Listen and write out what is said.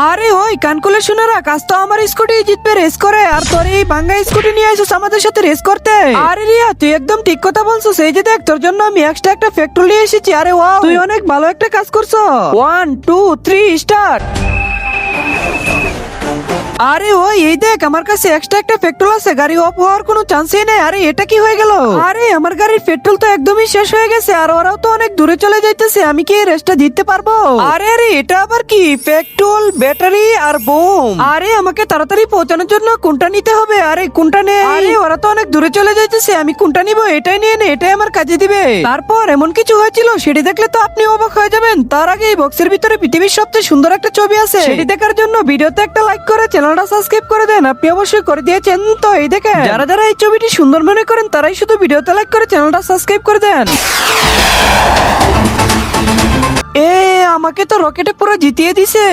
আরে ওই কানকুলে শুনে রাখ, আজ তো আমার স্কুটি জিতবে রেস করে, আর তোর এই ভাঙ্গা স্কুটি নিয়ে আইসিস আমাদের সাথে রেস করতে। আরে রিয়া, তুই একদম ঠিক কথা বলছিস। এই যে দেখ, তোর জন্য আমি এক্সট্রা একটা পেট্রোল নিয়ে এসেছি। আরে ওয়াও, তুই অনেক ভালো একটা কাজ করছো। 1 2 3 স্টার্ট। আরে ওই এই দেখ, আমার কাছে এক্সট্রা একটা পেট্রোল আছে, গাড়ি অফ হওয়ার কোনো চান্সই নেই। আরে এটা কি হয়ে গেল? আরে আমার গাড়ির পেট্রোল তো একদমই শেষ হয়ে গেছে, আর ওরাও তো অনেক দূরে চলে যাইতেছে। আমি কি এই রেসটা জিততে পারবো? আরে আরে এটা আবার কি? পেট্রোল, ব্যাটারি আর বোম। আরে আমাকে তাড়াতাড়ি পৌঁছানোর জন্য কোনটা নিতে হবে? আরে কোনটা নে? আরে ওরা তো অনেক দূরে চলে যাইতেছে, আমি কোনটা নিব? এটাই নিয়ে নে, এটাই আমার কাজে দিবে। তারপর এমন কিছু হয়েছিল, সেটি দেখলে তো আপনি অবাক হয়ে যাবেন। তার আগে এই বক্সের ভিতরে পৃথিবীর সবচেয়ে সুন্দর একটা ছবি আছে, সেটি দেখার জন্য ভিডিওতে একটা লাইক করে চ্যানেলটা সাবস্ক্রাইব করে দেন। আপনি অবশ্যই করে দিয়েছেন তো। এই দেখেন, যারা যারা এই ছবিটি সুন্দর মনে করেন তারাই শুধু ভিডিওতে লাইক করে চ্যানেলটা সাবস্ক্রাইব করে দেন। আমাকে তো রকেটে পুরো জিতিয়ে দিছে।